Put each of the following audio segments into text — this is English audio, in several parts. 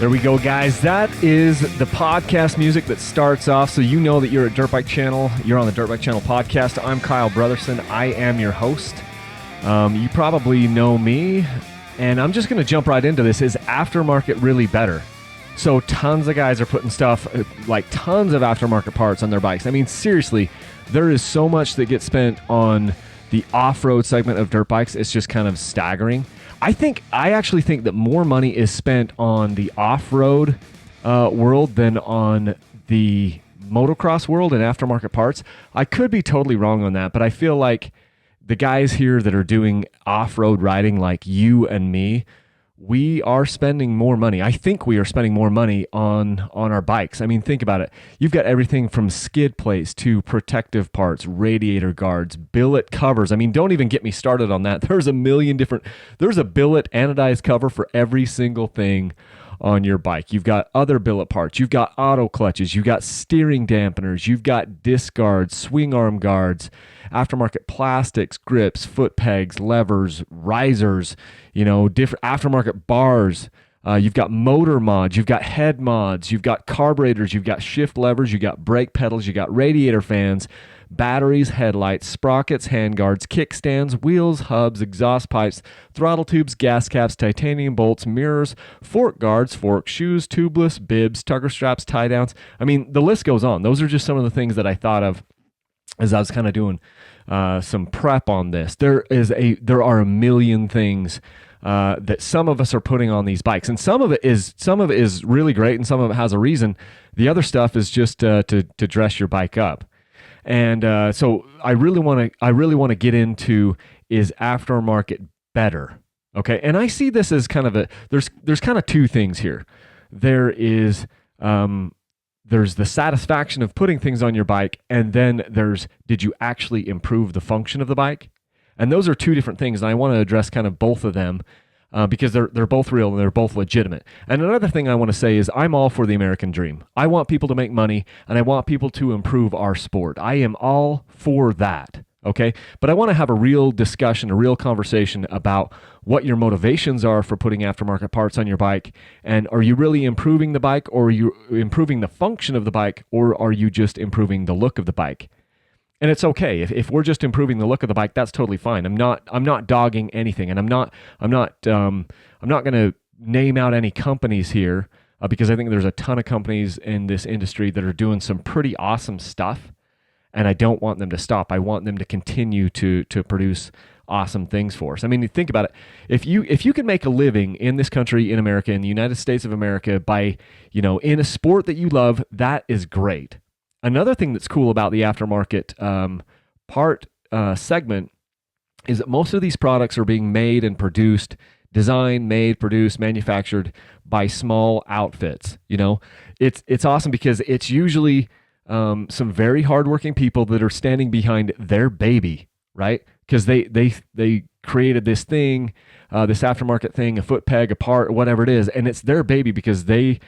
There we go, guys. That is the podcast music that starts off, so you know that you're at Dirt Bike Channel. You're on the Dirt Bike Channel podcast. I'm Kyle Brotherson. I am your host. You probably know me, and I'm just going to jump right into this. Is aftermarket really better? So tons of guys are putting stuff, like tons of aftermarket parts on their bikes. I mean, seriously, there is so much that gets spent on the off-road segment of dirt bikes. It's just kind of staggering. I actually think that more money is spent on the off-road world than on the motocross world and aftermarket parts. I could be totally wrong on that, but I feel like the guys here that are doing off-road riding, like you and me, we are spending more money. I think we are spending more money on our bikes. I mean, think about it. You've got everything from skid plates to protective parts, radiator guards, billet covers. I mean, don't even get me started on that. There's a billet anodized cover for every single thing on your bike. You've got other billet parts. You've got auto clutches. You've got steering dampeners. You've got disc guards, swing arm guards, aftermarket plastics, grips, foot pegs, levers, risers, different aftermarket bars. You've got motor mods. You've got head mods. You've got carburetors. You've got shift levers. You've got brake pedals. You've got radiator fans, batteries, headlights, sprockets, handguards, kickstands, wheels, hubs, exhaust pipes, throttle tubes, gas caps, titanium bolts, mirrors, fork guards, forks, shoes, TUBliss, bibs, tugger straps, tie downs. I mean, the list goes on. Those are just some of the things that I thought of as I was kind of doing some prep on this. There are a million things that some of us are putting on these bikes, and some of it is really great, and some of it has a reason. The other stuff is just to dress your bike up. And so I really want to get into, is aftermarket better? Okay, and I see this as kind of there's kind of two things here. There's the satisfaction of putting things on your bike, and then did you actually improve the function of the bike? And those are two different things, and I want to address kind of both of them because they're both real and they're both legitimate. And another thing I want to say is I'm all for the American dream. I want people to make money, and I want people to improve our sport. I am all for that, okay? But I want to have a real discussion, a real conversation about what your motivations are for putting aftermarket parts on your bike, and are you really improving the bike, or are you improving the function of the bike, or are you just improving the look of the bike? And it's okay if we're just improving the look of the bike. That's totally fine. I'm not dogging anything, and I'm not going to name out any companies here because I think there's a ton of companies in this industry that are doing some pretty awesome stuff, and I don't want them to stop. I want them to continue to produce awesome things for us. I mean, you think about it. If you can make a living in this country, in America, in the United States of America, by in a sport that you love, that is great. Another thing that's cool about the aftermarket part segment is that most of these products are being made and produced, designed, made, produced, manufactured by small outfits. It's awesome because it's usually some very hardworking people that are standing behind their baby, right? Because they created this thing, this aftermarket thing, a foot peg, a part, whatever it is, and it's their baby because they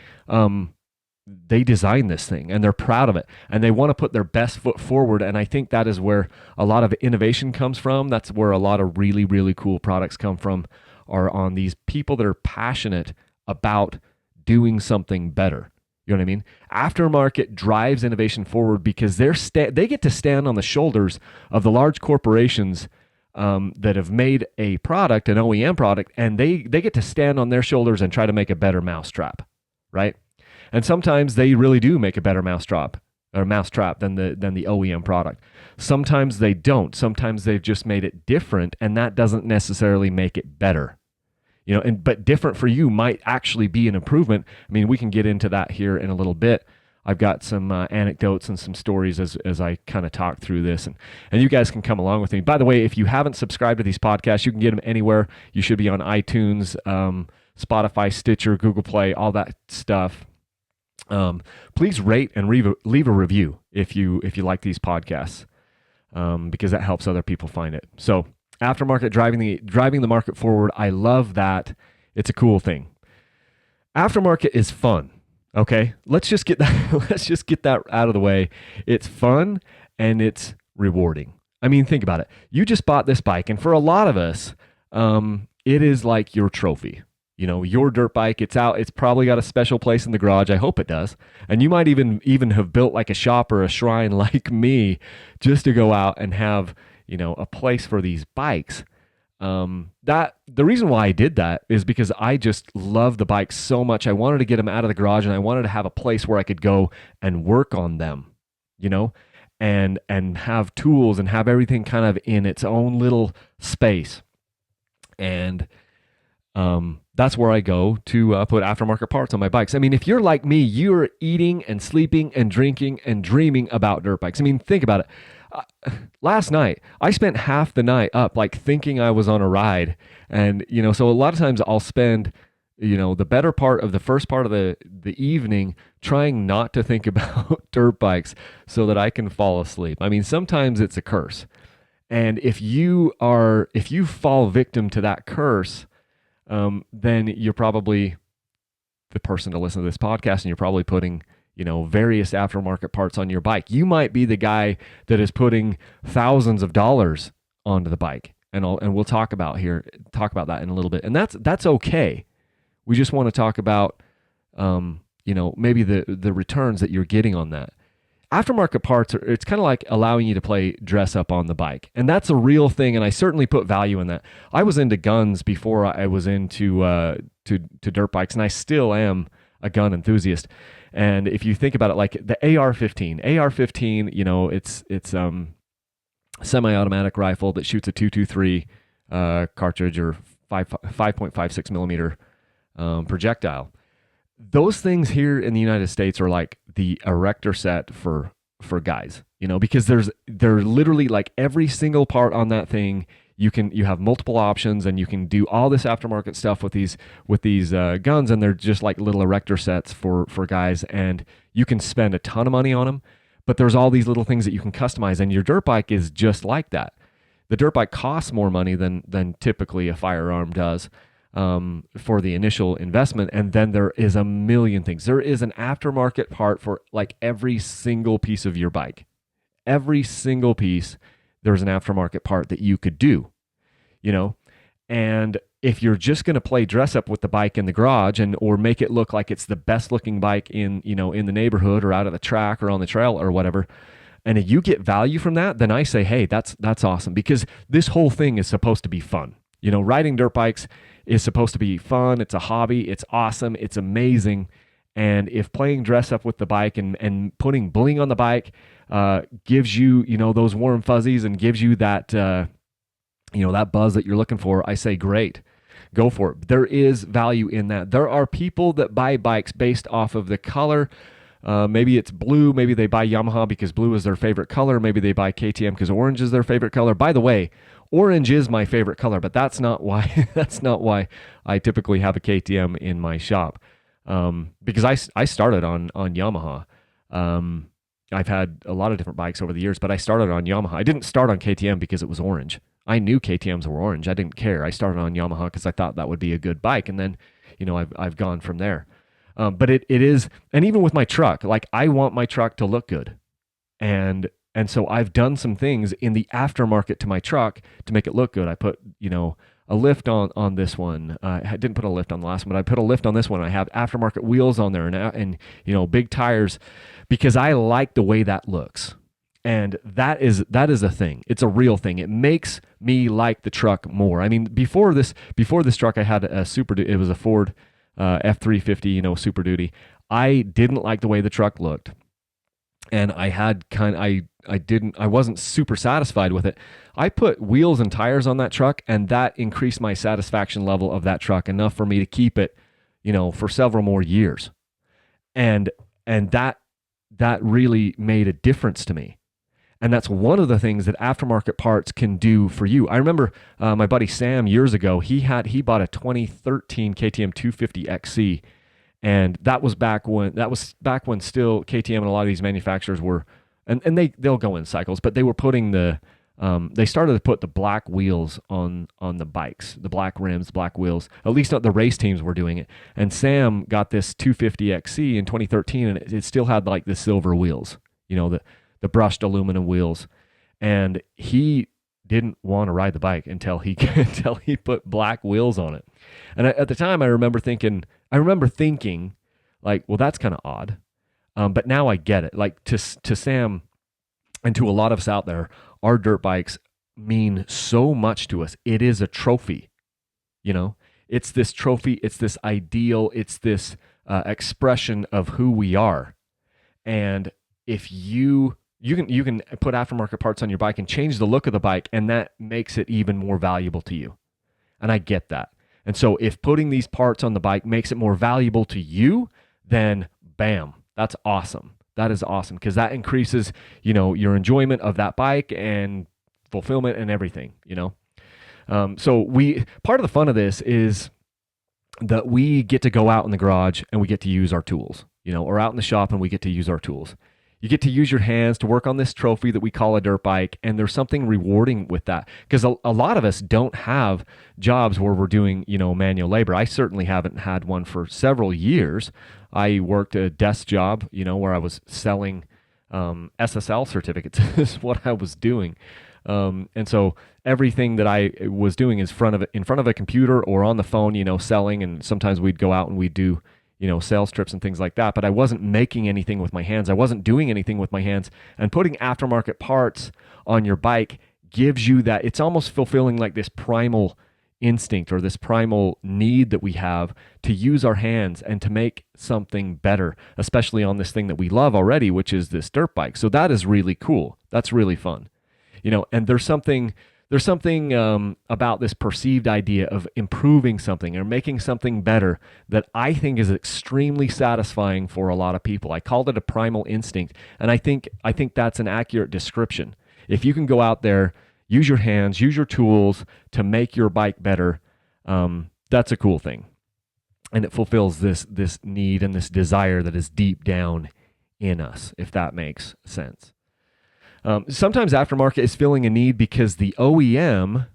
designed this thing and they're proud of it and they want to put their best foot forward. And I think that is where a lot of innovation comes from. That's where a lot of really, really cool products come from, are on these people that are passionate about doing something better. You know what I mean? Aftermarket drives innovation forward because they get to stand on the shoulders of the large corporations that have made a product, an OEM product, and they get to stand on their shoulders and try to make a better mousetrap, right? And sometimes they really do make a better mousetrap than the OEM product. Sometimes they don't. Sometimes they've just made it different, and that doesn't necessarily make it better. But different for you might actually be an improvement. I mean, we can get into that here in a little bit. I've got some anecdotes and some stories as I kind of talk through this, and you guys can come along with me. By the way, if you haven't subscribed to these podcasts, you can get them anywhere. You should be on iTunes, Spotify, Stitcher, Google Play, all that stuff. Please rate and leave a review if you like these podcasts, because that helps other people find it. So aftermarket driving the market forward. I love that. It's a cool thing. Aftermarket is fun. Okay, let's just get that out of the way. It's fun and it's rewarding. I mean, think about it. You just bought this bike, and for a lot of us, it is like your trophy. your dirt bike, it's out, it's probably got a special place in the garage. I hope it does. And you might even have built like a shop or a shrine like me just to go out and have, a place for these bikes. That the reason why I did that is because I just love the bikes so much. I wanted to get them out of the garage and I wanted to have a place where I could go and work on them, and have tools and have everything kind of in its own little space. And that's where I go to put aftermarket parts on my bikes. I mean, if you're like me, you're eating and sleeping and drinking and dreaming about dirt bikes. I mean, think about it. Last night, I spent half the night up, like thinking I was on a ride. And, so a lot of times I'll spend, the better part of the first part of the evening trying not to think about dirt bikes so that I can fall asleep. I mean, sometimes it's a curse. And if you fall victim to that curse, then you're probably the person to listen to this podcast, and you're probably putting, various aftermarket parts on your bike. You might be the guy that is putting thousands of dollars onto the bike, and we'll talk about that in a little bit. And that's okay. We just want to talk about, maybe the returns that you're getting on that. Aftermarket parts it's kind of like allowing you to play dress up on the bike. And that's a real thing. And I certainly put value in that. I was into guns before I was into to dirt bikes, and I still am a gun enthusiast. And if you think about it, like the AR-15, it's semi-automatic rifle that shoots a .223 cartridge or 5.56 millimeter projectile. Those things here in the United States are like the erector set for guys, because they're literally like every single part on that thing. You have multiple options, and you can do all this aftermarket stuff with these guns, and they're just like little erector sets for guys, and you can spend a ton of money on them, but there's all these little things that you can customize, and your dirt bike is just like that. The dirt bike costs more money than typically a firearm does. For the initial investment. And then there is a million things. There is an aftermarket part for like every single piece of your bike. Every single piece, there's an aftermarket part that you could do, and if you're just going to play dress up with the bike in the garage or make it look like it's the best looking bike in the neighborhood or out of the track or on the trail or whatever, and if you get value from that, then I say, hey, that's awesome, because this whole thing is supposed to be fun. Riding dirt bikes is supposed to be fun. It's a hobby. It's awesome. It's amazing. And if playing dress up with the bike and putting bling on the bike gives you, those warm fuzzies and gives you that, that buzz that you're looking for, I say, great, go for it. There is value in that. There are people that buy bikes based off of the color. Maybe it's blue. Maybe they buy Yamaha because blue is their favorite color. Maybe they buy KTM because orange is their favorite color. By the way, orange is my favorite color, but that's not why I typically have a KTM in my shop. Because I started on Yamaha. I've had a lot of different bikes over the years, but I started on Yamaha. I didn't start on KTM because it was orange. I knew KTMs were orange. I didn't care. I started on Yamaha because I thought that would be a good bike, and then I've gone from there. But it is, and even with my truck, like I want my truck to look good, and so I've done some things in the aftermarket to my truck to make it look good. I put a lift on this one. I didn't put a lift on the last one, but I put a lift on this one. I have aftermarket wheels on there and big tires, because I like the way that looks. And that is a thing. It's a real thing. It makes me like the truck more. I mean, before this truck, I had a Super Duty. It was a Ford F350, Super Duty. I didn't like the way the truck looked, and I wasn't super satisfied with it. I put wheels and tires on that truck, and that increased my satisfaction level of that truck enough for me to keep it, for several more years. And that really made a difference to me. And that's one of the things that aftermarket parts can do for you. I remember my buddy Sam years ago, he bought a 2013 KTM 250 XC, and that was back when still KTM and a lot of these manufacturers were, and they'll go in cycles, but they were putting they started to put the black wheels on the bikes, the black rims, black wheels. At least the race teams were doing it. And Sam got this 250 XC in 2013, and it still had like the silver wheels, the brushed aluminum wheels. And he didn't want to ride the bike until he until he put black wheels on it. And at the time, I remember thinking like, well, that's kind of odd. But now I get it. Like to Sam and to a lot of us out there, our dirt bikes mean so much to us. It is a trophy, it's this trophy. It's this ideal. It's this expression of who we are. And if you can put aftermarket parts on your bike and change the look of the bike, and that makes it even more valuable to you. And I get that. And so if putting these parts on the bike makes it more valuable to you, then bam, that's awesome. That is awesome, because that increases, your enjoyment of that bike and fulfillment and everything, So part of the fun of this is that we get to go out in the garage and we get to use our tools, or out in the shop and we get to use our tools. You get to use your hands to work on this trophy that we call a dirt bike, and there's something rewarding with that, because a lot of us don't have jobs where we're doing, manual labor. I certainly haven't had one for several years. I worked a desk job, where I was selling SSL certificates is what I was doing. And so everything that I was doing is in front of a computer or on the phone, selling, and sometimes we'd go out and we'd do sales trips and things like that, but I wasn't making anything with my hands. I wasn't doing anything with my hands. And putting aftermarket parts on your bike gives you that. It's almost fulfilling like this primal instinct or this primal need that we have to use our hands and to make something better, especially on this thing that we love already, which is this dirt bike. So that is really cool. That's really fun. And there's something about this perceived idea of improving something or making something better that I think is extremely satisfying for a lot of people. I called it a primal instinct, and I think that's an accurate description. If you can go out there, use your hands, use your tools to make your bike better, that's a cool thing. And it fulfills this need and this desire that is deep down in us, if that makes sense. Sometimes aftermarket is filling a need because the OEM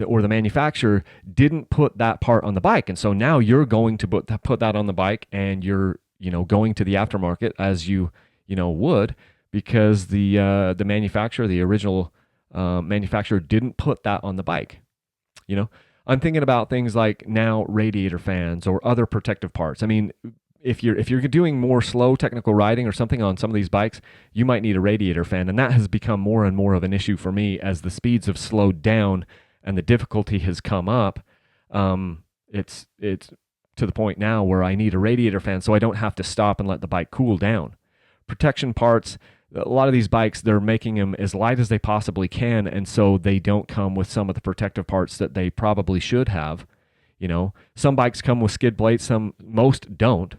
or the manufacturer didn't put that part on the bike. And so now you're going to put that on the bike, and you're, going to the aftermarket as you would, because the manufacturer, the original manufacturer didn't put that on the bike. I'm thinking about things like now radiator fans or other protective parts. I mean, if you're doing more slow technical riding or something on some of these bikes, you might need a radiator fan. And that has become more and more of an issue for me as the speeds have slowed down and the difficulty has come up. It's to the point now where I need a radiator fan so I don't have to stop and let the bike cool down. Protection parts, a lot of these bikes, they're making them as light as they possibly can, and so they don't come with some of the protective parts that they probably should have. Some bikes come with skid plates, most don't.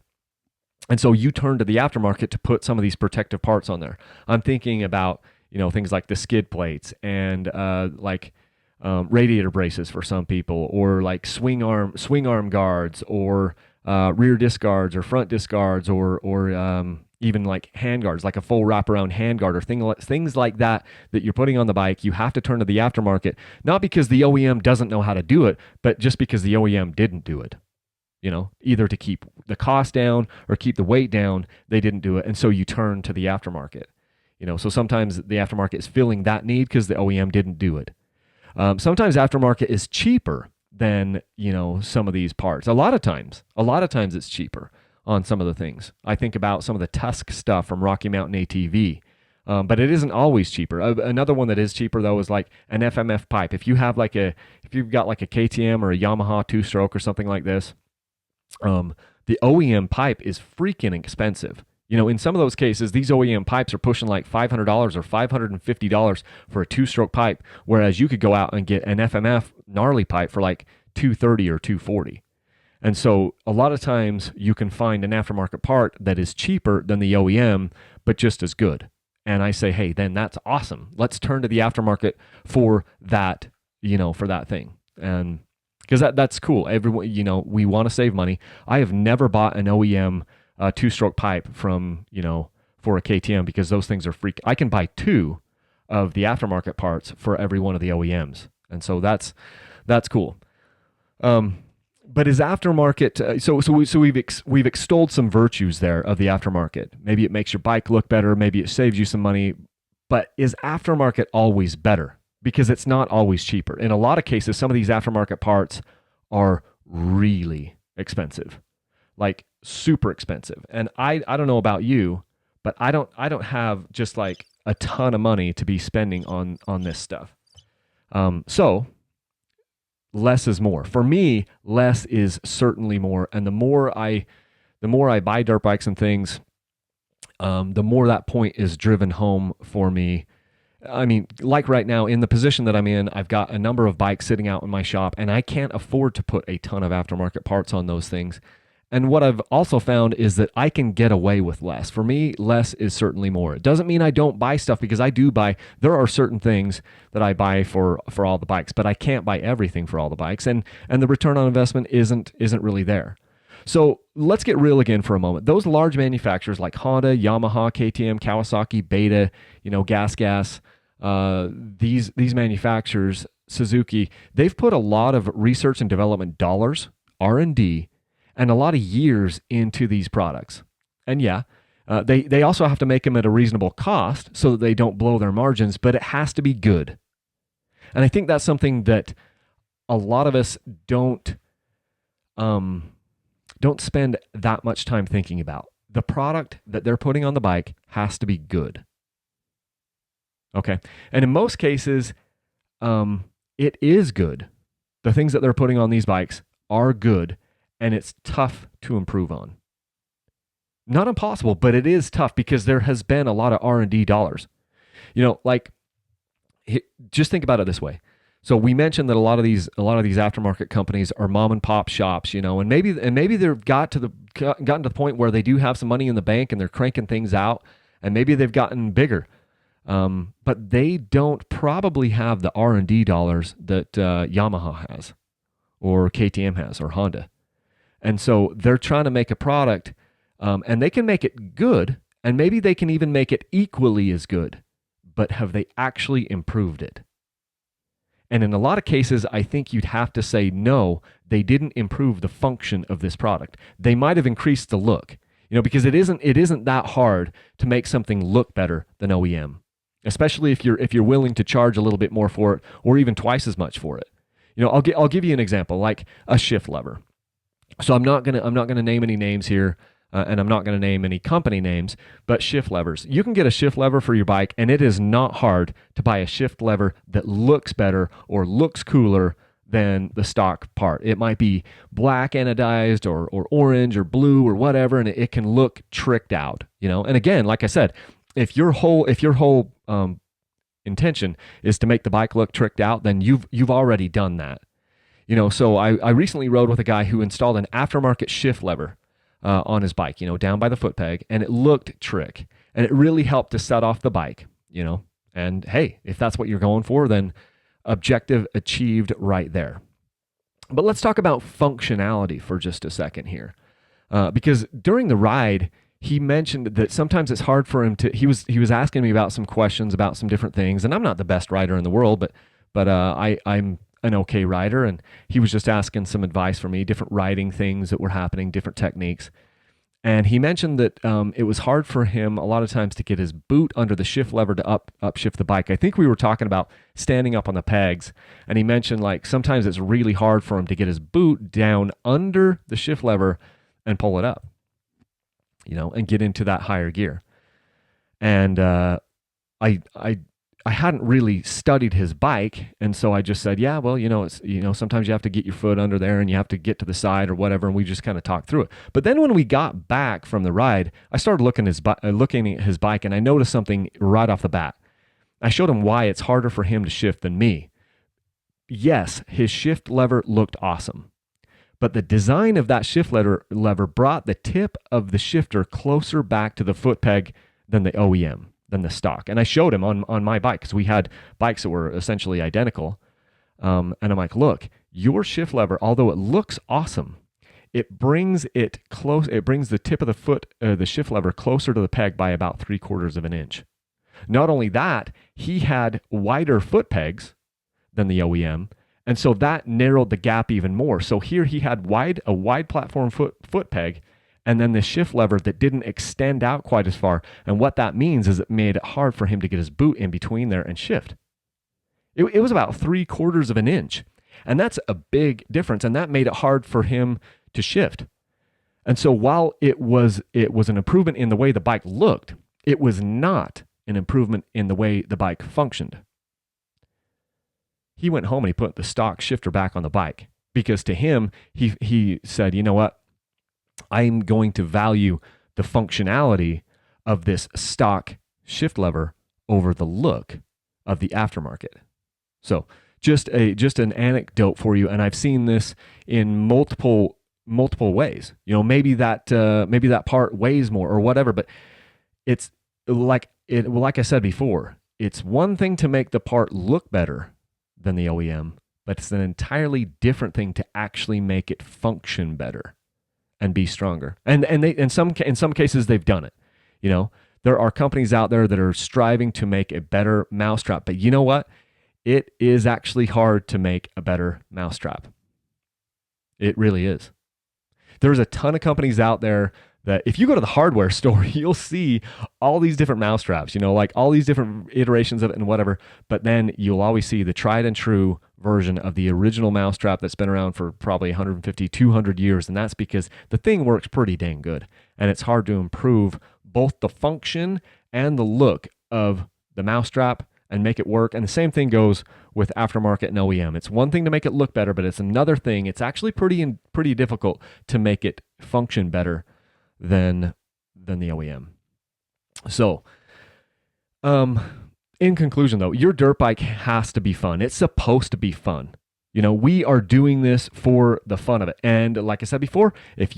And so you turn to the aftermarket to put some of these protective parts on there. I'm thinking about, things like the skid plates and radiator braces for some people, or like swing arm guards, or rear disc guards, or front disc guards, or even like hand guards, like a full wraparound hand guard, or things like that you're putting on the bike. You have to turn to the aftermarket, not because the OEM doesn't know how to do it, but just because the OEM didn't do it. Either to keep the cost down or keep the weight down, they didn't do it. And so you turn to the aftermarket. So sometimes the aftermarket is filling that need because the OEM didn't do it. Sometimes aftermarket is cheaper than, some of these parts. A lot of times it's cheaper on some of the things. I think about some of the Tusk stuff from Rocky Mountain ATV. But it isn't always cheaper. Another one that is cheaper though is like an FMF pipe. If you've got like a KTM or a Yamaha 2-stroke or something like this, the OEM pipe is freaking expensive. In some of those cases, these OEM pipes are pushing like $500 or $550 for a 2-stroke pipe, whereas you could go out and get an FMF gnarly pipe for like $230 or $240. And so a lot of times you can find an aftermarket part that is cheaper than the OEM, but just as good. And I say, hey, then that's awesome. Let's turn to the aftermarket for that, for that thing. And because that's cool. Everyone, we want to save money. I have never bought an OEM 2-stroke pipe from, for a KTM, because those things are freak. I can buy 2 of the aftermarket parts for every one of the OEMs. And so that's cool. But is aftermarket, so we've extolled some virtues there of the aftermarket. Maybe it makes your bike look better. Maybe it saves you some money. But is aftermarket always better? because it's not always cheaper. In a lot of cases, some of these aftermarket parts are really expensive, like super expensive. And I don't know about you, but I don't have just like a ton of money to be spending on this stuff. So less is more. For me, less is certainly more. And the more I buy dirt bikes and things, the more that point is driven home for me. I mean, like right now, in the position that I'm in, I've got a number of bikes sitting out in my shop, and I can't afford to put a ton of aftermarket parts on those things. And what I've also found is that I can get away with less. For me, less is certainly more. It doesn't mean I don't buy stuff, because I do buy. There are certain things that I buy for all the bikes, but I can't buy everything for all the bikes, and the return on investment isn't really there. So let's get real again for a moment. Those large manufacturers like Honda, Yamaha, KTM, Kawasaki, Beta, Gas, these manufacturers, Suzuki, they've put a lot of research and development dollars, R&D, and a lot of years into these products. And yeah, they also have to make them at a reasonable cost so that they don't blow their margins, but it has to be good. And I think that's something that a lot of us don't spend that much time thinking about. The product that they're putting on the bike has to be good. Okay. And in most cases, it is good. The things that they're putting on these bikes are good, and it's tough to improve on. Not impossible, but it is tough because there has been a lot of R&D dollars. Just think about it this way. So we mentioned that a lot of these aftermarket companies are mom and pop shops, and maybe they've gotten to the point where they do have some money in the bank and they're cranking things out, and maybe they've gotten bigger. But they don't probably have the R&D dollars that Yamaha has, or KTM has, or Honda. And so they're trying to make a product, and they can make it good, and maybe they can even make it equally as good. But have they actually improved it? And in a lot of cases, I think you'd have to say, no, they didn't improve the function of this product. They might have increased the look, because it isn't that hard to make something look better than OEM, especially if you're willing to charge a little bit more for it, or even twice as much for it. I'll give you an example, like a shift lever. So I'm not gonna name any names here, and I'm not gonna name any company names, but shift levers. You can get a shift lever for your bike, and it is not hard to buy a shift lever that looks better or looks cooler than the stock part. It might be black anodized or orange or blue or whatever, and it can look tricked out. And again, like I said, if your whole intention is to make the bike look tricked out, then you've already done that. So I recently rode with a guy who installed an aftermarket shift lever on his bike, down by the foot peg, and it looked trick, and it really helped to set off the bike, and hey, if that's what you're going for, then objective achieved right there. But let's talk about functionality for just a second here, because during the ride, he mentioned that sometimes it's hard for him to, he was asking me about some questions about some different things, and I'm not the best rider in the world, but I'm an okay rider, and he was just asking some advice for me, different riding things that were happening, different techniques. And he mentioned that it was hard for him a lot of times to get his boot under the shift lever to upshift the bike. I think we were talking about standing up on the pegs, and he mentioned like sometimes it's really hard for him to get his boot down under the shift lever and pull it up, and get into that higher gear. And I hadn't really studied his bike, and so I just said, yeah, well, it's, sometimes you have to get your foot under there and you have to get to the side or whatever, and we just kind of talked through it. But then when we got back from the ride, I started looking at his bike, and I noticed something right off the bat. I showed him why it's harder for him to shift than me. Yes, his shift lever looked awesome, but the design of that shift lever brought the tip of the shifter closer back to the foot peg than the OEM, than the stock. And I showed him on my bike, because we had bikes that were essentially identical. And I'm like, look, your shift lever, although it looks awesome, it brings it close. It brings the tip of the shift lever closer to the peg by about 3/4 of an inch. Not only that, he had wider foot pegs than the OEM, and so that narrowed the gap even more. So here he had a wide platform foot peg, and then the shift lever that didn't extend out quite as far. And what that means is it made it hard for him to get his boot in between there and shift. It was about 3/4 of an inch. And that's a big difference. And that made it hard for him to shift. And so while it was an improvement in the way the bike looked, it was not an improvement in the way the bike functioned. He went home and he put the stock shifter back on the bike because to him, he said, you know what? I'm going to value the functionality of this stock shift lever over the look of the aftermarket. So just an anecdote for you, and I've seen this in multiple ways. You know, maybe that part weighs more or whatever, but it's like I said before, it's one thing to make the part look better than the OEM, but it's an entirely different thing to actually make it function better and be stronger. And they in some cases they've done it. You know, there are companies out there that are striving to make a better mousetrap, but you know what? It is actually hard to make a better mousetrap. It really is. There's a ton of companies out there that if you go to the hardware store, you'll see all these different mousetraps, you know, like all these different iterations of it and whatever, but then you'll always see the tried and true version of the original mousetrap that's been around for probably 150, 200 years, and that's because the thing works pretty dang good, and it's hard to improve both the function and the look of the mousetrap and make it work. And the same thing goes with aftermarket and OEM. It's one thing to make it look better, but it's another thing. It's actually pretty difficult to make it function better than the OEM. So, in conclusion though, your dirt bike has to be fun. It's supposed to be fun. You know, we are doing this for the fun of it. And like I said before, if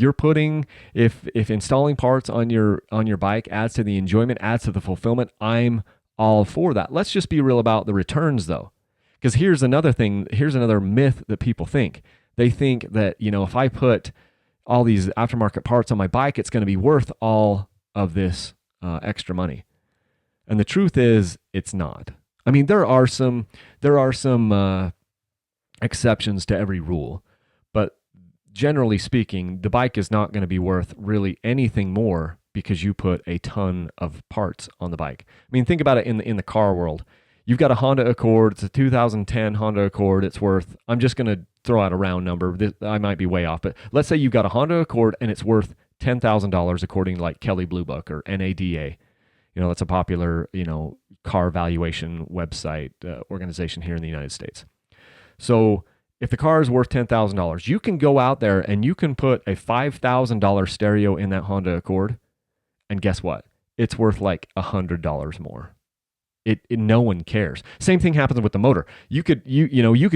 installing parts on your bike adds to the enjoyment, adds to the fulfillment, I'm all for that. Let's just be real about the returns though. Because here's another myth that people think. They think that, you know, if I put all these aftermarket parts on my bike, it's going to be worth all of this extra money. And the truth is, it's not. I mean, there are some exceptions to every rule, but generally speaking, the bike is not going to be worth really anything more because you put a ton of parts on the bike. I mean, think about it in the car world. You've got a Honda Accord. It's a 2010 Honda Accord. It's worth, I'm just going to throw out a round number. I might be way off, but let's say you've got a Honda Accord and it's worth $10,000 according to like Kelley Blue Book or NADA. You know, that's a popular, you know, car valuation website organization here in the United States. So if the car is worth $10,000, you can go out there and you can put a $5,000 stereo in that Honda Accord, and guess what? It's worth like $100 more. No one cares. Same thing happens with the motor. You could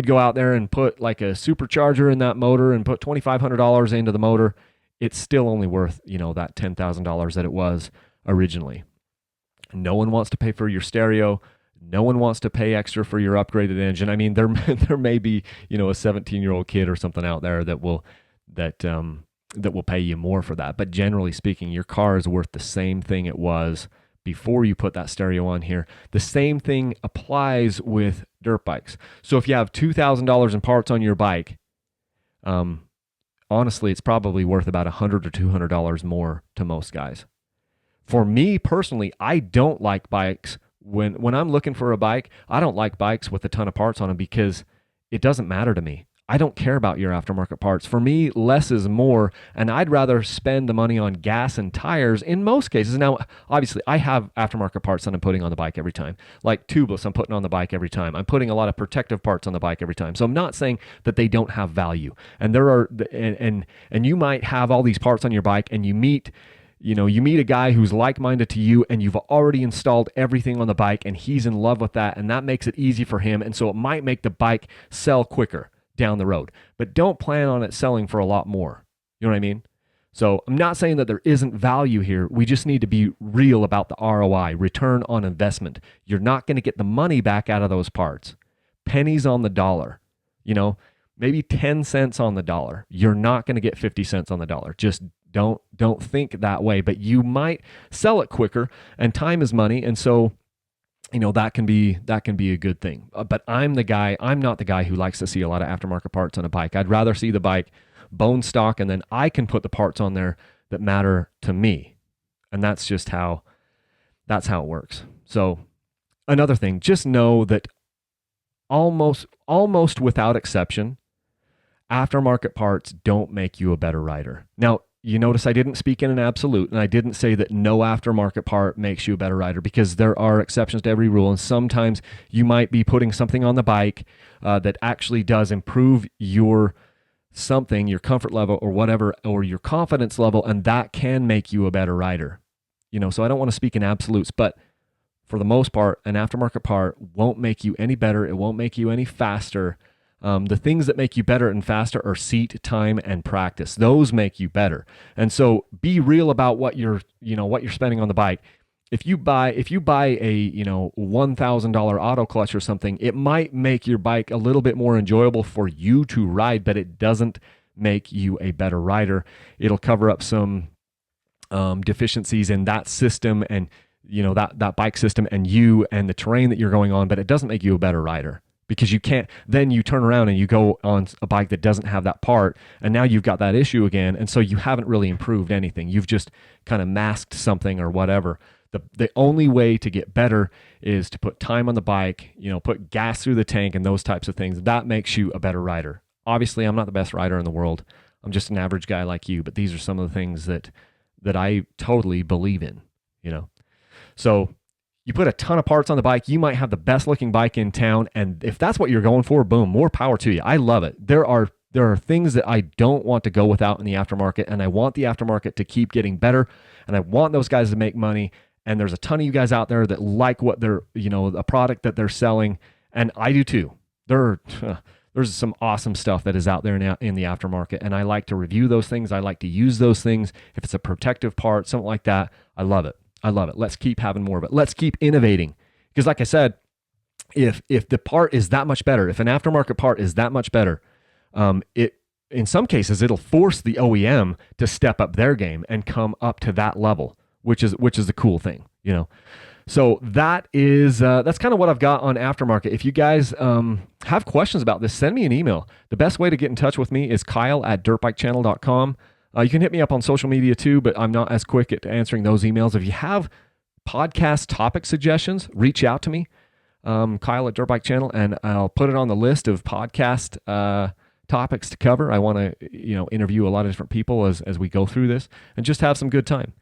go out there and put like a supercharger in that motor and put $2,500 into the motor. It's still only worth, you know, that $10,000 that it was originally. No one wants to pay for your stereo. No one wants to pay extra for your upgraded engine. I mean, there may be, you know, a 17-year-old kid or something out there that will pay you more for that. But generally speaking, your car is worth the same thing it was before you put that stereo on here. The same thing applies with dirt bikes. So if you have $2,000 in parts on your bike, honestly, it's probably worth about $100 or $200 more to most guys. For me personally, I don't like bikes. When I'm looking for a bike, I don't like bikes with a ton of parts on them because it doesn't matter to me. I don't care about your aftermarket parts. For me, less is more, and I'd rather spend the money on gas and tires in most cases. Now, obviously, I have aftermarket parts that I'm putting on the bike every time. Like TUBliss, I'm putting on the bike every time. I'm putting a lot of protective parts on the bike every time. So I'm not saying that they don't have value. And there are, and you might have all these parts on your bike, and you meet a guy who's like-minded to you, and you've already installed everything on the bike, and he's in love with that, and that makes it easy for him, and so it might make the bike sell quicker down the road. But don't plan on it selling for a lot more. You know what I mean? So I'm not saying that there isn't value here. We just need to be real about the ROI, return on investment. You're not going to get the money back out of those parts. Pennies on the dollar. You know, maybe 10 cents on the dollar. You're not going to get 50 cents on the dollar. Just don't think that way. But you might sell it quicker, and time is money, and so you know, that can be a good thing. But I'm not the guy who likes to see a lot of aftermarket parts on a bike. I'd rather see the bike bone stock, and then I can put the parts on there that matter to me. And that's how it works. So another thing, just know that almost without exception, aftermarket parts don't make you a better rider. Now, you notice I didn't speak in an absolute, and I didn't say that no aftermarket part makes you a better rider, because there are exceptions to every rule. And sometimes you might be putting something on the bike that actually does improve your comfort level or whatever, or your confidence level, and that can make you a better rider. So I don't want to speak in absolutes, but for the most part, an aftermarket part won't make you any better. It won't make you any faster. The things that make you better and faster are seat time and practice. Those make you better. And so be real about what you're spending on the bike. If you buy a $1,000 auto clutch or something, it might make your bike a little bit more enjoyable for you to ride, but it doesn't make you a better rider. It'll cover up some deficiencies in that system and that bike system and you and the terrain that you're going on, but it doesn't make you a better rider. Because you can't, then you turn around and you go on a bike that doesn't have that part, and now you've got that issue again, and so you haven't really improved anything. You've just kind of masked something or whatever. The only way to get better is to put time on the bike, put gas through the tank and those types of things. That makes you a better rider. Obviously, I'm not the best rider in the world. I'm just an average guy like you, but these are some of the things that I totally believe in, So you put a ton of parts on the bike, you might have the best looking bike in town. And if that's what you're going for, boom, more power to you. I love it. There are things that I don't want to go without in the aftermarket, and I want the aftermarket to keep getting better, and I want those guys to make money. And there's a ton of you guys out there that like what they're, the product that they're selling. And I do too. There's some awesome stuff that is out there now in the aftermarket. And I like to review those things. I like to use those things. If it's a protective part, something like that, I love it. Let's keep having more of it. Let's keep innovating. Because like I said, if the part is that much better, if an aftermarket part is that much better, in some cases, it'll force the OEM to step up their game and come up to that level, which is the cool thing, So that's kind of what I've got on aftermarket. If you guys have questions about this, send me an email. The best way to get in touch with me is kyle@dirtbikechannel.com. You can hit me up on social media too, but I'm not as quick at answering those emails. If you have podcast topic suggestions, reach out to me, Kyle at Dirtbike Channel, and I'll put it on the list of podcast topics to cover. I want to interview a lot of different people as we go through this and just have some good time.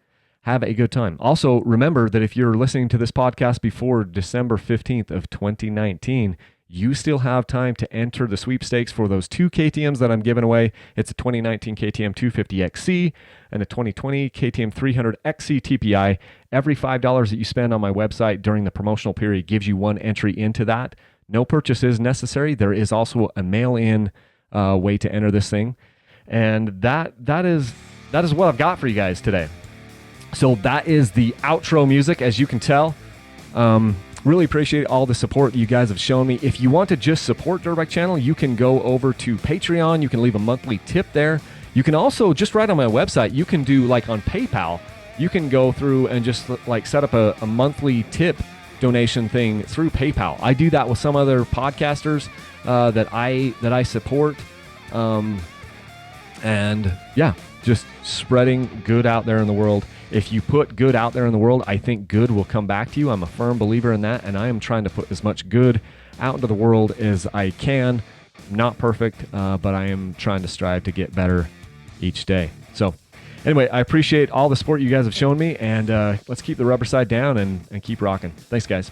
Have a good time. Also, remember that if you're listening to this podcast before December 15th of 2019, you still have time to enter the sweepstakes for those 2 KTMs that I'm giving away. It's a 2019 KTM 250XC and a 2020 KTM 300 XC TPI. Every $5 that you spend on my website during the promotional period gives you 1 entry into that. No purchase is necessary. There is also a mail-in way to enter this thing. And that is what I've got for you guys today. So that is the outro music, as you can tell. Really appreciate all the support that you guys have shown me. If you want to just support Dirtbike Channel, you can go over to Patreon. You can leave a monthly tip there. You can also, just right on my website, you can do like on PayPal, you can go through and just like set up a monthly tip donation thing through PayPal. I do that with some other podcasters that I support. And yeah, just spreading good out there in the world. If you put good out there in the world, I think good will come back to you. I'm a firm believer in that, and I am trying to put as much good out into the world as I can. Not perfect, but I am trying to strive to get better each day. So anyway, I appreciate all the support you guys have shown me, and let's keep the rubber side down and keep rocking. Thanks, guys.